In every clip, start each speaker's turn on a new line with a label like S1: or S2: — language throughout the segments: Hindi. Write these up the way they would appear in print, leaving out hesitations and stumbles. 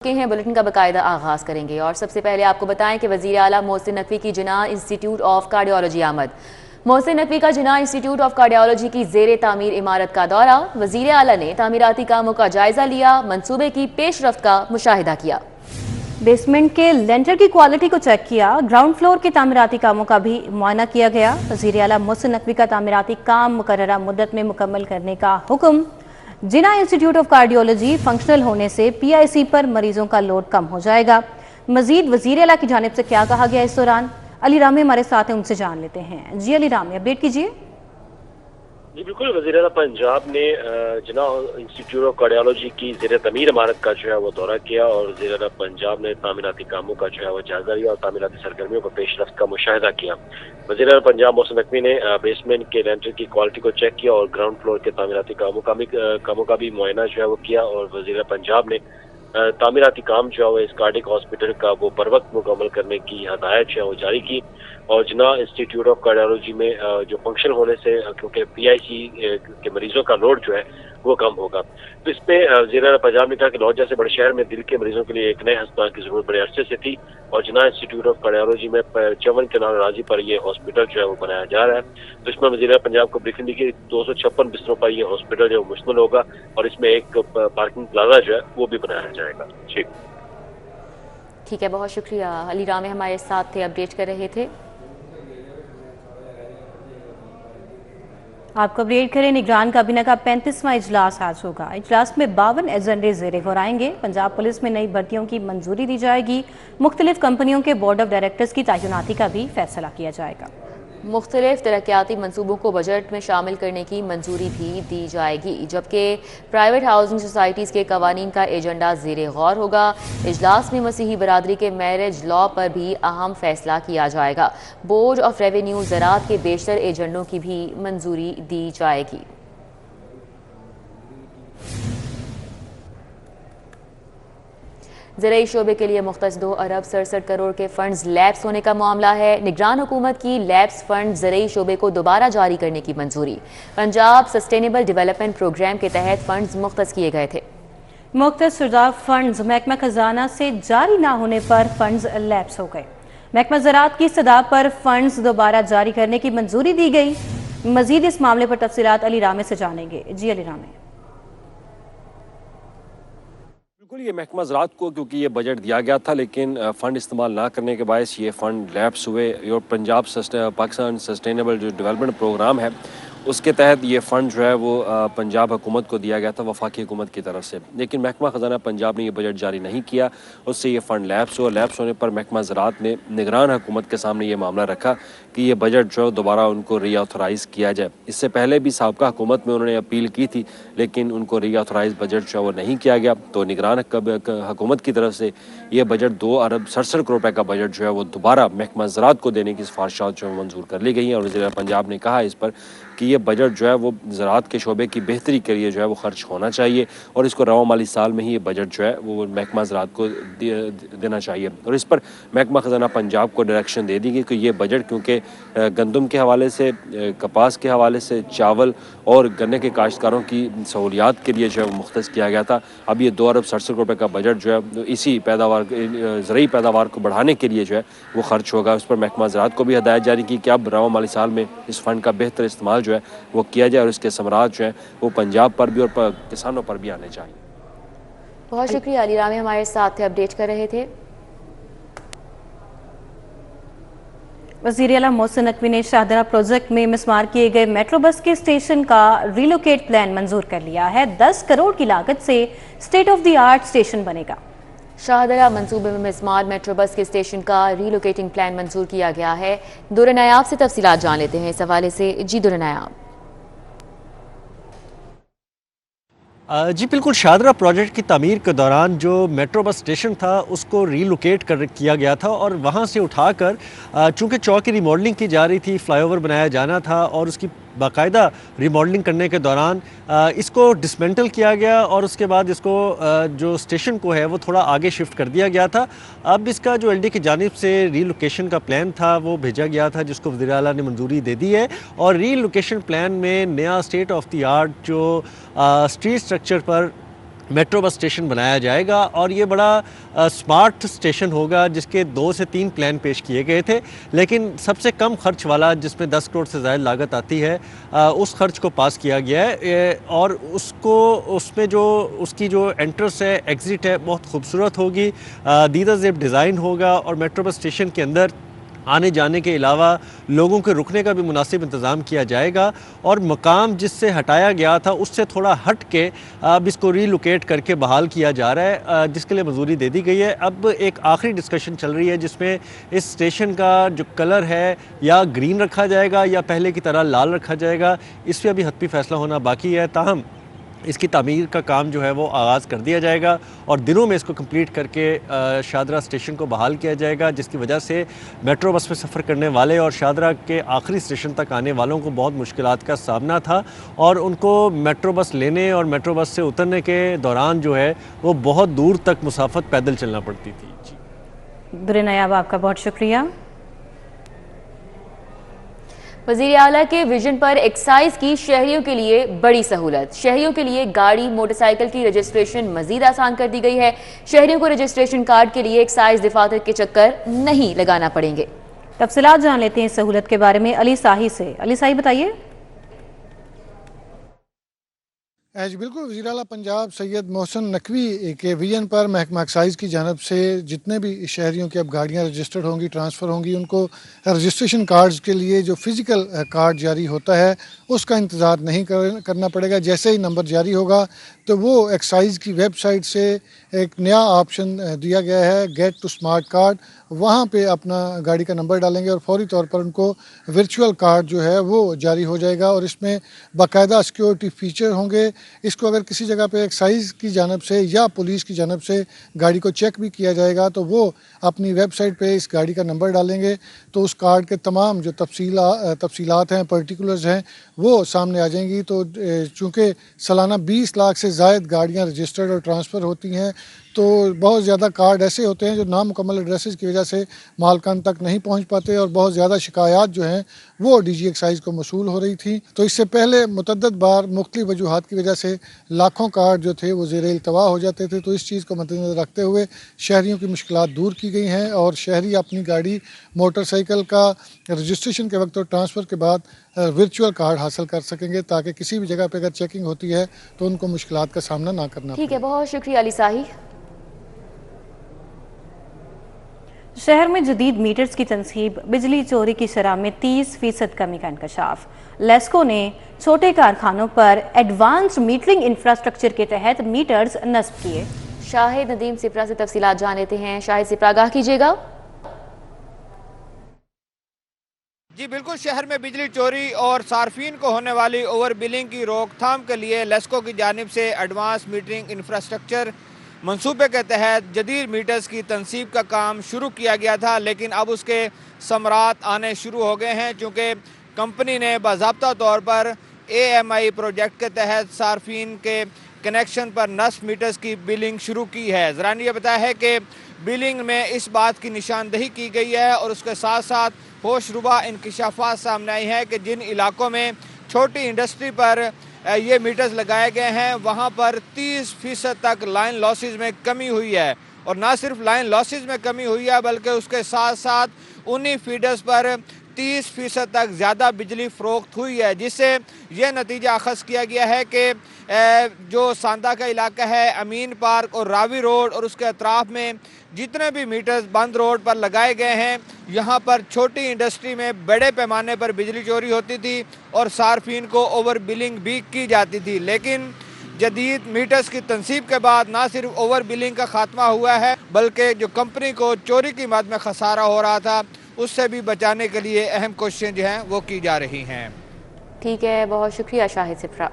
S1: के हैं बुलेटिन का बाकायदा आगाज करेंगे और सबसे पहले आपको बताएं कि वजीर आला मोहसिन नकवी की जिन्ना इंस्टीट्यूट ऑफ कार्डियोलॉजी आमद। मोहसिन नकवी का जिन्ना इंस्टीट्यूट ऑफ कार्डियोलॉजी की जेर तामीर इमारत का दौरा। वजीर आला ने तामीराती कामों का जायजा लिया, मंसूबे की पेशरफ्त का मुशाहिदा किया।
S2: बेसमेंट के लेंटर की क्वालिटी को चेक किया। ग्राउंड फ्लोर के तामीराती कामों का भी मुआयना किया गया। वजीर आला मोहसिन नकवी का तामीराती काम मुकर्ररा मुद्दत में मुकम्मल करने का हुक्म। जिन्ना इंस्टीट्यूट ऑफ कार्डियोलॉजी फंक्शनल होने से PIC पर मरीजों का लोड कम हो जाएगा। मजीद वजीर आला की जानिब से क्या कहा गया इस दौरान, अली रामी हमारे साथ हैं, उनसे जान लेते हैं। जी अली रामी, अपडेट कीजिए।
S3: जी बिल्कुल, वज़ीर आला पंजाब ने जिन्ना इंस्टीट्यूट ऑफ कार्डियोलॉजी की ज़ेर तमीर इमारत का जो है वो दौरा किया और वज़ीर आला पंजाब ने तामीराती कामों का जो है वो जायजा लिया और तामीराती सरगर्मियों पर पेशरफ्त का मुशाहिदा किया। वज़ीर आला पंजाब मोहसिन नकवी ने बेसमेंट के लेंटर की क्वालिटी को चेक किया और ग्राउंड फ्लोर के तामीराती कामों का भी मुआयना जो है वो किया और वज़ीर आला पंजाब ने तामीराती काम जो है वो इस कार्डिक हॉस्पिटल का वो बर वक्त मुकम्मल करने की हदायत जो है वो जारी की और जिन्ना इंस्टीट्यूट ऑफ कार्डियोलॉजी में जो फंक्शन होने से क्योंकि PIC के मरीजों का लोड जो है वो कम होगा, तो इसमें वज़ीर आला पंजाब ने कहा कि लाहौर जैसे बड़े शहर में दिल के मरीजों के लिए एक नए अस्पताल की जरूरत बड़े अरसे से थी और जिन्ना इंस्टीट्यूट ऑफ कार्डियोलॉजी में 54 कनाल राजी पर यह हॉस्पिटल जो है वो बनाया जा रहा है। तो इसमें वज़ीर आला पंजाब को ब्रीफिंग दी कि 256 बिस्तरों पर यह हॉस्पिटल जो मुश्तमिल होगा और इसमें एक पार्किंग प्लाजा जो है वो भी बनाया जाएगा।
S1: ठीक है, बहुत शुक्रिया। अली रामी हमारे साथ थे, अपडेट कर रहे थे।
S2: आपको अपडेट करें, निगरान काबीना का 35वां इजलास आज होगा। इजलास में 52 एजेंडे ज़ेरे गौर आएंगे। पंजाब पुलिस में नई भर्तियों की मंजूरी दी जाएगी। मुख्तलिफ कंपनियों के बोर्ड ऑफ डायरेक्टर्स की तैनाती का भी फैसला किया जाएगा।
S1: मुख्तलिफ तरक्याती मनसूबों को बजट में शामिल करने की मंजूरी भी दी जाएगी, जबकि प्राइवेट हाउसिंग सोसाइटीज़ के कवानीन का एजेंडा ज़ेरे गौर होगा। इजलास में मसीही बरादरी के मैरिज लॉ पर भी अहम फैसला किया जाएगा। बोर्ड ऑफ रेवेन्यू ज़राअत के बेशतर एजेंडों की भी मंजूरी दी जाएगी। ज़राई शोबे के लिए मुख्तस 2 अरब 67 करोड़ के फंड्स लैप्स होने का मामला है। निगरान हुकूमत की लैप्स फंड ज़राई शोबे को दोबारा जारी करने की मंजूरी। पंजाब सस्टेनेबल डेवलपमेंट प्रोग्राम के तहत फंड्स मुख्तस किए गए थे।
S2: मुख्तस शुदा फंड्स महकमा खजाना से जारी ना होने पर फंड्स लैप्स हो गए। महकमा ज़राअत की सदा पर फंड्स दोबारा जारी करने की मंजूरी दी गई। मजीद इस मामले पर तफसीलात अली रामे से जानेंगे। जी अली रामे।
S4: बिल्कुल, ये महकमा ज़राअत को क्योंकि ये बजट दिया गया था लेकिन फ़ंड इस्तेमाल ना करने के बायस ये फ़ंड लैप्स हुए और पंजाब पाकिस्तान सस्टेनेबल जो डेवलपमेंट प्रोग्राम है उसके तहत ये फ़ंड जो है वो पंजाब हुकूमत को दिया गया था वफाकी हुकूमत की तरफ से, लेकिन महकमा ख़जाना पंजाब ने ये बजट जारी नहीं किया। उससे ये फ़ंड लैप्स हुआ। लैप्स होने पर महकमा ज़राअत ने निगरान हुकूमत के सामने ये मामला रखा कि ये बजट जो है दोबारा उनको रीऑथराइज़ किया जाए। इससे पहले भी साबका हुकूमत में उन्होंने अपील की थी लेकिन उनको रीऑथराइज़ बजट जो है वो नहीं किया गया। तो निगरान हुकूमत की तरफ से ये बजट 2 अरब 67 करोड़ रुपये का बजट जो है वो दोबारा महकमा ज़राअत को देने की सिफारिशात जो है मंजूर कर ली गई हैं और वज़ीर पंजाब ने कहा इस पर कि ये बजट जो है वो ज़राअत के शोबे की बेहतरी के लिए जो है वो खर्च होना चाहिए और इसको रवा माली साल में ही ये बजट जो है वो महकमा ज़राअत को देना चाहिए। और इस पर महकमा ख़जाना पंजाब को डायरेक्शन दे दी गई कि ये बजट क्योंकि गंदम के हवाले से, कपास के हवाले से, चावल और गन्ने के काश्तकारों की सहूलियात के लिए जो है वो मुख्तस किया गया था। अब ये 2 अरब 67 करोड़ रुपये का बजट जो है इसी पैदावार ज़रूरी पैदावार को बढ़ाने के लिए जो है वो खर्च होगा। उस पर महकमा ज़राअत को भी हदायत जारी की कि अब रवा माली साल में इस फ़ंड का बेहतर इस्तेमाल जो है वो किया जाए और इसके समरात जो है वो पंजाब पर भी और किसानों पर भी आने चाहिए।
S1: बहुत शुक्रिया। अली रामी हमारे साथ थे, अपडेट कर रहे थे।
S2: वज़ीर आला मोहसिन नकवी ने शाहदरा प्रोजेक्ट में मिसमार किए गए मेट्रो बस के स्टेशन का रिलोकेट प्लान मंजूर कर लिया है। 10 करोड़ की लागत से state of the art station बनेगा।
S1: शाहदरा मंसूबे में मिसमार मेट्रो बस के स्टेशन का रीलोकेटिंग प्लान मंजूर किया गया है। दुर नायाब से तफसीलात जान लेते हैं इस हवाले से। जी दुर नायाब।
S5: जी बिल्कुल, शाहदरा प्रोजेक्ट की तामीर के दौरान जो मेट्रो बस स्टेशन था उसको रीलोकेट किया गया था और वहाँ से उठाकर चूँकि चौक की रिमॉडलिंग की जा रही थी, फ्लाईओवर बनाया जाना था और उसकी बाकायदा रिमॉडलिंग करने के दौरान इसको डिसमेंटल किया गया और उसके बाद इसको जो स्टेशन को है वो थोड़ा आगे शिफ्ट कर दिया गया था। अब इसका जो LD की जानिब से रीलोकेशन का प्लान था वो भेजा गया था जिसको वज़ीर आला ने मंजूरी दे दी है और रीलोकेशन प्लान में नया स्टेट ऑफ द आर्ट जो स्ट्रीट स्ट्रक्चर पर मेट्रो बस स्टेशन बनाया जाएगा और ये बड़ा स्मार्ट स्टेशन होगा, जिसके 2 से 3 प्लान पेश किए गए थे, लेकिन सबसे कम खर्च वाला, जिसमें 10 करोड़ से ज़्यादा लागत आती है, उस खर्च को पास किया गया है। और उसमें जो उसकी जो एंट्रेंस है, एग्ज़िट है, बहुत खूबसूरत होगी, दीदा ज़ेब डिज़ाइन होगा और मेट्रो बस स्टेशन के अंदर आने जाने के अलावा लोगों के रुकने का भी मुनासिब इंतज़ाम किया जाएगा। और मकाम जिससे हटाया गया था उससे थोड़ा हट के अब इसको रीलोकेट करके बहाल किया जा रहा है, जिसके लिए मंजूरी दे दी गई है। अब एक आखिरी डिस्कशन चल रही है जिसमें इस स्टेशन का जो कलर है या ग्रीन रखा जाएगा या पहले की तरह लाल रखा जाएगा, इस पर अभी हतमी फैसला होना बाकी है। ताहम इसकी तामीर का काम जो है वो आगाज़ कर दिया जाएगा और दिनों में इसको कंप्लीट करके शादरा स्टेशन को बहाल किया जाएगा, जिसकी वजह से मेट्रो बस में सफ़र करने वाले और शादरा के आखिरी स्टेशन तक आने वालों को बहुत मुश्किलात का सामना था और उनको मेट्रो बस लेने और मेट्रो बस से उतरने के दौरान जो है वो बहुत दूर तक मुसाफत पैदल चलना पड़ती थी। जी
S2: दुरे नायाब, आपका बहुत शुक्रिया।
S1: वज़ीर आला के विजन पर एक्साइज की शहरियों के लिए बड़ी सहूलत। शहरियों के लिए गाड़ी मोटरसाइकिल की रजिस्ट्रेशन मजीद आसान कर दी गई है। शहरियों को रजिस्ट्रेशन कार्ड के लिए एक्साइज दफातर के चक्कर नहीं लगाना पड़ेंगे।
S2: तफसीलात जान लेते हैं इस सहूलत के बारे में अली साही से। अली साही, बताइए।
S6: जी बिल्कुल, वज़ीर आला पंजाब सैयद मोहसिन नकवी के विजन पर महकमा एक्साइज़ की जानब से जितने भी शहरियों की अब गाड़ियाँ रजिस्टर्ड होंगी, ट्रांसफ़र होंगी, उनको रजिस्ट्रेशन कार्ड्स के लिए जो फ़िज़िकल कार्ड जारी होता है उसका इंतज़ार नहीं करना पड़ेगा। जैसे ही नंबर जारी होगा तो वो एक्साइज़ की वेबसाइट से एक नया ऑप्शन दिया गया है, गेट टू स्मार्ट कार्ड, वहाँ पे अपना गाड़ी का नंबर डालेंगे और फौरी तौर पर उनको वर्चुअल कार्ड जो है वो जारी हो जाएगा और इसमें बाकायदा सिक्योरिटी फ़ीचर होंगे। इसको अगर किसी जगह पे एक्साइज़ की जानब से या पुलिस की जानब से गाड़ी को चेक भी किया जाएगा तो वो अपनी वेबसाइट पे इस गाड़ी का नंबर डालेंगे तो उस कार्ड के तमाम जो तफसीलात हैं, पर्टिकुलर्स हैं, वो सामने आ जाएंगी। तो चूँकि सालाना 20 लाख से ज़ायद गाड़ियाँ रजिस्टर्ड और ट्रांसफ़र होती हैं तो बहुत ज़्यादा कार्ड ऐसे होते हैं जो नामुकम्मल एड्रेसेस की वजह से मालकान तक नहीं पहुंच पाते और बहुत ज़्यादा शिकायत जो हैं वो डीजी एक्साइज़ को मसूल हो रही थी। तो इससे पहले मुतअद्दिद बार मुख्तलिफ वजूहात की वजह से लाखों कार्ड जो थे वो ज़ेरे इल्तवा हो जाते थे। तो इस चीज़ को मद्देनज़र रखते हुए शहरियों की मुश्किलात दूर की गई हैं और शहरी अपनी गाड़ी मोटरसाइकिल का रजिस्ट्रेशन के वक्त और ट्रांसफ़र के बाद वर्चुअल कार्ड हासिल कर सकेंगे ताकि किसी भी जगह पर अगर चेकिंग होती है तो उनको मुश्किलात का सामना ना करना पड़े।
S1: ठीक है, बहुत शुक्रिया अली साही।
S2: शहर में जदीद मीटर्स की तनसीब, बिजली चोरी की शरह में 30% कमी का इंकशाफ। लेस्को ने छोटे कारखानों पर एडवांस्ड मीटरिंग इंफ्रास्ट्रक्चर के तहत मीटर्स नस्ब किए।
S1: शाहिद नदीम सिपरा से तफसीलात जान लेते हैं। शाहिद सिपरा, आगाह कीजिएगा।
S7: जी बिल्कुल, शहर में बिजली चोरी और सार्फिन को होने वाली ओवर बिलिंग की रोकथाम के लिए लेस्को की जानिब से एडवांस मीटरिंग इंफ्रास्ट्रक्चर मंसूबे के तहत जदीद मीटर्स की तनसीब का काम शुरू किया गया था, लेकिन अब उसके समरात आने शुरू हो गए हैं चूँकि कंपनी ने बाज़ाब्ता तौर पर AMI प्रोजेक्ट के तहत सार्फिन के कनेक्शन पर नस्ब मीटर्स की बिलिंग शुरू की है। ज़रान ये बताया है कि बिलिंग में इस बात की निशानदही की गई है और उसके साथ साथ होशरुबा इंकशाफात सामने आई है कि जिन इलाकों में छोटी इंडस्ट्री पर ये मीटर्स लगाए गए हैं वहाँ पर 30% तक लाइन लॉसेज में कमी हुई है। और ना सिर्फ लाइन लॉसेज में कमी हुई है बल्कि उसके साथ साथ उन्हीं फीडर्स पर 30% तक ज़्यादा बिजली फ़रोख्त हुई है, जिससे यह नतीजा अखज़ किया गया है कि जो सांदा का इलाका है, अमीन पार्क और रावी रोड और उसके अतराफ़ में जितने भी मीटर्स बंद रोड पर लगाए गए हैं, यहाँ पर छोटी इंडस्ट्री में बड़े पैमाने पर बिजली चोरी होती थी और सार्फिन को ओवर बिलिंग भी की जाती थी। लेकिन जदीद मीटर्स की तनसीब के बाद ना सिर्फ ओवर बिलिंग का खात्मा हुआ है बल्कि जो कंपनी को चोरी की मद में खसारा हो रहा था उससे भी बचाने के लिए अहम कोशिशें जो हैं वो की जा रही हैं।
S1: ठीक है, बहुत शुक्रिया शाहिद सिपरा।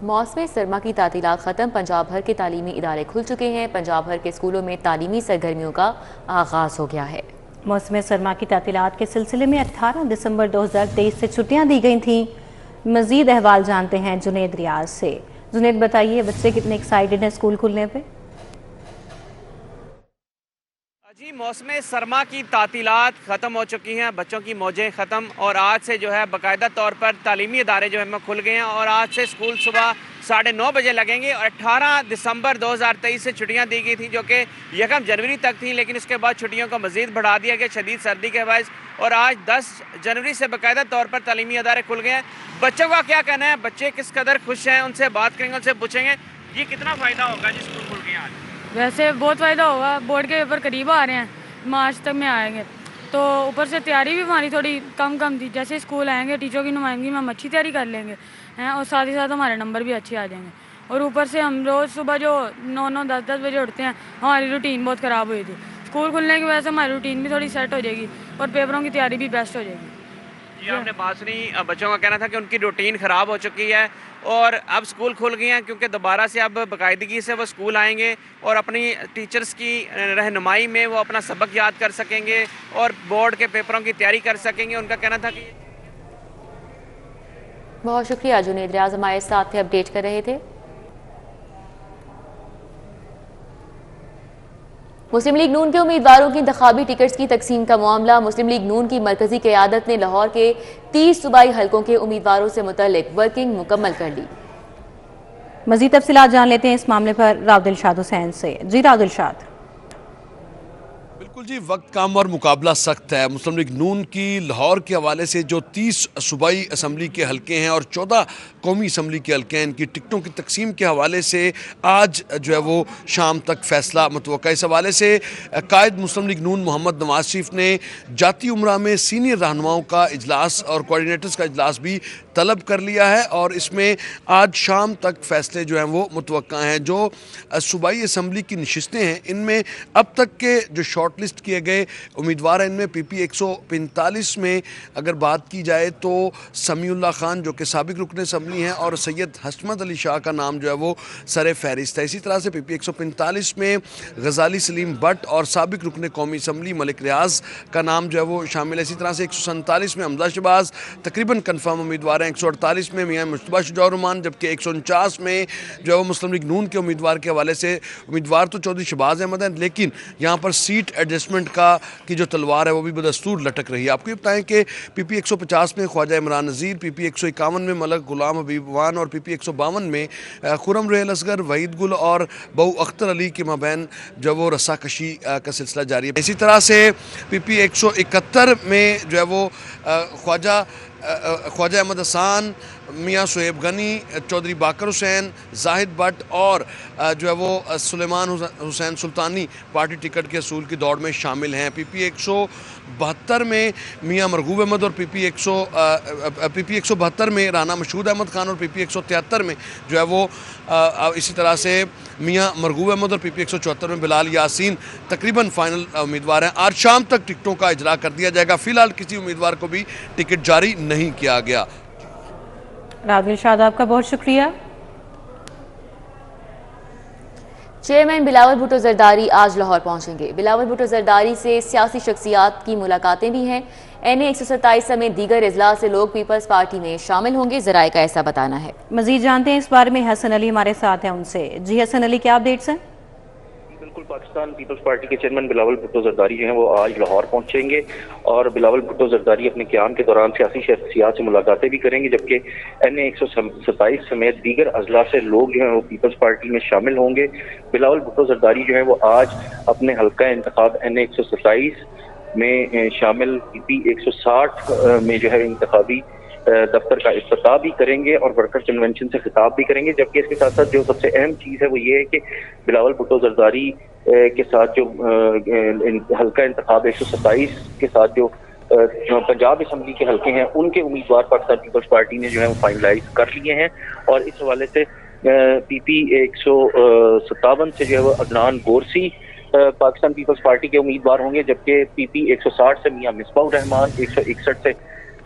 S1: मौसम सरमा की तातीलात ख़त्म, पंजाब भर के तालीमी इदारे खुल चुके हैं। पंजाब भर के स्कूलों में तालीमी सरगर्मियों का आगाज़ हो गया है।
S2: मौसम सरमा की तातीलात के सिलसिले में 18 दिसंबर 2023 से छुट्टियां दी गई थीं। मज़ीद अहवाल जानते हैं जुनेद रियाज से। जुनेद, बताइए, बच्चे कितने एक्साइटेड हैं स्कूल खुलने पे?
S8: जी, मौसम सरमा की तातीलात ख़त्म हो चुकी हैं, बच्चों की मौजें ख़त्म और आज से जो है बाकायदा तौर पर तालीमी इदारे जो है खुल गए हैं और आज से स्कूल सुबह 9:30 बजे लगेंगे और 18 दिसंबर 2023 से छुट्टियां दी गई थी जो कि 1 जनवरी तक थी, लेकिन उसके बाद छुट्टियों को मज़ीद बढ़ा दिया गया शदीद सर्दी के बायस। और आज 10 जनवरी से बाकायदा तौर पर तालीमी अदारे खुल गए हैं। बच्चों का क्या कहना है, बच्चे किस कदर खुश हैं, उनसे बात करेंगे, उनसे पूछेंगे ये कितना फ़ायदा होगा जी स्कूल खुल गए आज।
S9: वैसे बहुत फ़ायदा होगा, बोर्ड के पेपर करीब आ रहे हैं, मार्च तक में आएंगे, तो ऊपर से तैयारी भी हमारी थोड़ी कम थी। जैसे स्कूल आएंगे टीचरों की नुमाइंदगी में हम अच्छी तैयारी कर लेंगे हैं, और साथ ही साथ हमारे नंबर भी अच्छे आ जाएंगे। और ऊपर से हम रोज़ सुबह जो 9-9, 10-10 बजे उठते हैं, हमारी रूटीन बहुत ख़राब हुई थी। स्कूल खुलने की वजह से हमारी रूटीन भी थोड़ी सेट हो जाएगी और पेपरों की तैयारी भी बेस्ट हो जाएगी।
S8: जी आपने बात सुनी, बच्चों का कहना था कि उनकी रूटीन ख़राब हो चुकी है और अब स्कूल खुल गए हैं क्योंकि दोबारा से अब बाकायदगी से वो स्कूल आएंगे और अपनी टीचर्स की रहनुमाई में वो अपना सबक याद कर सकेंगे और बोर्ड के पेपरों की तैयारी कर सकेंगे। उनका कहना था कि
S1: बहुत शुक्रिया जुनेद रियाज हमारे साथ थे, अपडेट कर रहे थे। मुस्लिम लीग नून के उम्मीदवारों की इंतखाबी टिकट्स की तकसीम का मामला। मुस्लिम लीग नून की मरकजी क़यादत ने लाहौर के 30 सूबाई हलकों के उम्मीदवारों से मुतल्लिक वर्किंग मुकम्मल कर ली।
S2: मज़ीद तफसीलात जान लेते हैं इस मामले पर राव दिलशाद हुसैन से। जी राव दिलशाद।
S10: बिल्कुल जी, वक्त कम और मुकाबला सख्त है। मुस्लिम लीग नून की लाहौर के हवाले से जो 30 सूबाई असम्बली के हलके हैं और 14 कौमी असम्बली के हलके हैं, इनकी टिकटों की तकसीम के हवाले से आज जो है वो शाम तक फैसला मुतवक्का। इस हवाले से कायद मुस्लिम लीग नून मोहम्मद नवाज शरीफ ने जाती उमरा में सीनियर रहनुमाओं का इजलास और कोऑर्डिनेटर्स का इजलास भी तलब कर लिया है और इसमें आज शाम तक फैसले जो हैं वो मुतवक्का हैं। जो सूबाई असम्बली की नशिस्तें हैं, इनमें अब तक के जो शॉर्ट लिस्ट किए गए उम्मीदवार हैं, इनमें PP 145 में अगर बात की जाए तो समीउल्लाह खान जो कि साबिक रुकन असम्बली हैं और सैयद हसमत अली शाह का नाम जो है वो सर फहरिस्त है। इसी तरह से PP 145 में गजाली सलीम भट्ट और साबिक रुकन कौमी असम्बली मलिक रियाज का नाम जो है वो शामिल है। इसी तरह से 147 में हमजा शहबाज तकरीबन कन्फर्म उम्मीदवार हैं। 148 में मियाँ मुश्तबा शुजाउर-रहमान, जबकि 149 में जो है वो मुस्लिम लीग नून के उम्मीदवार के हवाले से उम्मीदवार तो चौधरी शहबाज अहमद हैं, लेकिन यहाँ पर सीट एडजस्टमेंट की जो तलवार है वो भी बदस्तूर लटक रही है। आपको ये बताएं कि PP 150 में ख्वाजा इमरान नज़ीर, PP 151 में मलक गुलाम हबीबान और PP 152 में खुरम रेल असगर, वहीद गुल और बहु अख्तर अली के माबैन जो वो रस्साकशी का सिलसिला जारी है। इसी तरह से PP 171 में जो है वो ख्वाजा अहमद हसान, मियाँ शुएब गनी, चौधरी बाकर हुसैन, जाहिद भट्ट और जो है वो सुलेमान हुसैन सुल्तानी पार्टी टिकट के असूल की दौड़ में शामिल हैं। PP 172 में मियाँ मरगूब अहमद और PP 172 में राना मशहूद अहमद खान और PP 173 में जो है वो इसी तरह से मियाँ मरगूब अहमद और PP 174 में बिलाल यासीन तकरीबन फाइनल उम्मीदवार हैं। आज शाम तक टिकटों का इजरा कर दिया जाएगा। फिलहाल किसी उम्मीदवार को भी टिकट जारी नहीं किया गया।
S2: राव दिलशाद आपका बहुत शुक्रिया।
S1: चेयरमैन बिलावल भुट्टो जरदारी आज लाहौर पहुंचेंगे। बिलावल भुट्टो जरदारी से सियासी शख्सियात की मुलाकातें भी हैं। NA 127 समेत दीगर इजलास से लोग पीपल्स पार्टी में शामिल होंगे, जराए का ऐसा बताना है।
S2: मजीद जानते हैं इस बारे में, हसन अली हमारे साथ हैं उनसे। जी हसन अली, क्या अपडेट्स हैं?
S11: बिल्कुल, पाकिस्तान पीपल्स पार्टी के चेयरमैन बिलावल भुट्टो जरदारी जो हैं वो आज लाहौर पहुंचेंगे और बिलावल भुट्टो जरदारी अपने क़याम के दौरान सियासी शख्सियात से मुलाकातें भी करेंगे, जबकि NA 127 समेत दीगर अजला से लोग जो हैं वो पीपल्स पार्टी में शामिल होंगे। बिलावल भुट्टो जरदारी जो है वो आज अपने हल्का इंतखाब NA 127 में शामिल PP 160 में जो है इंतखाबी दफ्तर का इफ्तिताह भी करेंगे और वर्कर कन्वेंशन से खिताब भी करेंगे। जबकि इसके साथ साथ जो सबसे अहम चीज़ है वो ये है कि बिलावल भुट्टो जरदारी के साथ जो हल्का इंतखाब 127 के साथ जो पंजाब असम्बली के हल्के हैं, उनके उम्मीदवार पाकिस्तान पीपल्स पार्टी ने जो है वो फाइनलाइज कर लिए हैं और इस हवाले से PP 157 से जो है वो अदनान गोरसी पाकिस्तान पीपल्स पार्टी के उम्मीदवार होंगे, जबकि PP 160 से मियाँ मिसबाहुर रहमान, 161 से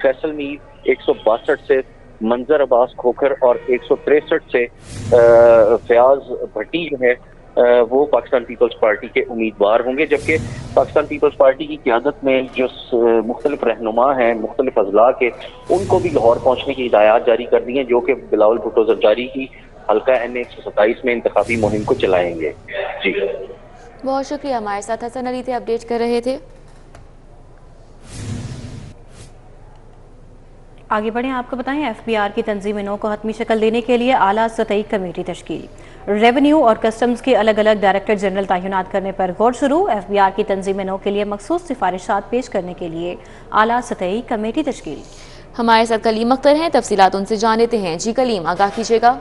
S11: फैसल मीर, 162 से मंजर अब्बास खोखर और 163 से फयाज भट्टी जो है वो पाकिस्तान पीपल्स पार्टी के उम्मीदवार होंगे। जबकि पाकिस्तान पीपल्स पार्टी की क़यादत में जो मुख्तलिफ रहनुमा हैं मुख्तलिफ अजला के, उनको भी लाहौर पहुँचने की हिदायत जारी कर दी हैं, जो कि बिलावल भुट्टो जरदारी की हल्का NA 127 में इंतखाबी मुहिम को चलाएंगे। जी
S1: बहुत शुक्रिया, हमारे साथ हसन अली थे, अपडेट कर रहे थे।
S2: आगे बढ़ें, आपको बताएं एफबीआर की तंजीम नौ को हतमी शक्ल देने के लिए आला सतही कमेटी तश्कील। रेवेन्यू और कस्टम्स के अलग अलग डायरेक्टर जनरल तैनात करने पर गौर शुरू। एफबीआर की तंजीम नौ के लिए मखसूस सिफारिशात पेश करने के लिए आला सतही कमेटी तश्कील।
S1: हमारे साथ कलीम अख्तर हैं, तफसीलात उनसे जान लेते हैं। जी कलीम, आगाह कीजिएगा।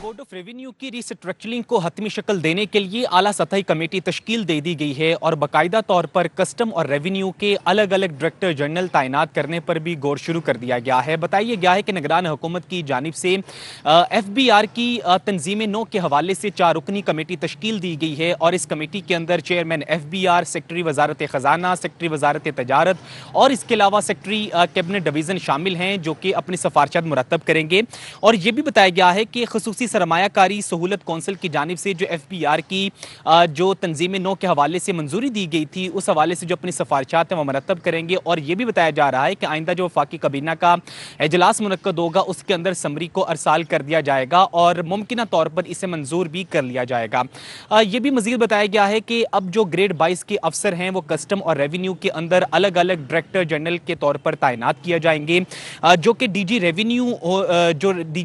S12: बोर्ड ऑफ रेवेन्यू की रिस्ट्रक्चरिंग को हतमी शक्ल देने के लिए आला सतही कमेटी तश्कील दे दी गई है और बाकायदा तौर पर कस्टम और रेवेन्यू के अलग अलग डायरेक्टर जनरल तैनात करने पर भी गौर शुरू कर दिया गया है। बताया गया है कि निगरान हुकूमत की जानिब से एफबीआर की तंजीम नौ के हवाले से 4 रुकनी कमेटी तश्कील दी गई है और इस कमेटी के अंदर चेयरमैन एफबीआर, सेक्रेटरी वजारत खजाना, सेक्रेटरी वजारत तजारत और इसके अलावा सेक्रेटरी कैबिनेट डिवीज़न शामिल हैं जो कि अपनी सिफारिशात मुरतब करेंगे। और ये भी बताया गया है कि खुसूसी सरमायाकारी सहूलत कौंसिल की जानिब से जो एफबीआर की जो तंजीम नौ के हवाले से मंजूरी दी गई थी उस हवाले से जो अपनी सिफारिशात हैं वो मुरतब करेंगे। और ये भी बताया जा रहा है कि आइंदा जो वफाकी काबीना का इजलास मुनक्कद होगा उसके अंदर समरी को अरसाल कर दिया जाएगा और मुमकिन तौर पर इसे मंजूर भी कर लिया जाएगा। ये भी मजीद बताया गया है कि अब जो ग्रेड 22 के अफसर हैं वो कस्टम और रेवेन्यू के अंदर अलग अलग डायरेक्टर जनरल के तौर पर तैनात किए जाएंगे, जो कि डीजी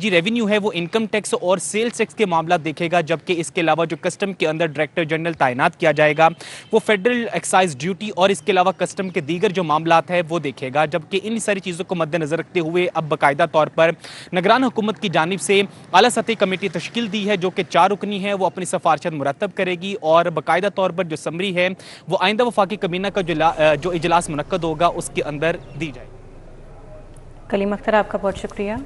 S12: रेवेन्यू है वो इनकम टैक्स और सेल्स टैक्स के मामला देखेगा, जबकि इसके अलावा जो कस्टम के अंदर डायरेक्टर जनरल तैनात किया जाएगा वो फेडरल एक्साइज ड्यूटी और इसके अलावा कस्टम के दीगर जो मामलात है वो देखेगा। जबकि इन सारी चीज़ों को मद्देनजर रखते हुए अब बाकायदा तौर पर निगरान हुकूमत की जानिब से आला सतही कमेटी तश्कील दी है जो कि 4 रुकनी है, वो अपनी सिफारिशात मुरतब करेगी और बाकायदा तौर पर जो समरी है वो आइंदा वफाकी काबीना का जो इजलास मुनक्कद होगा उसके अंदर दी जाएगी।
S2: कलीम अख्तर, आपका बहुत शुक्रिया।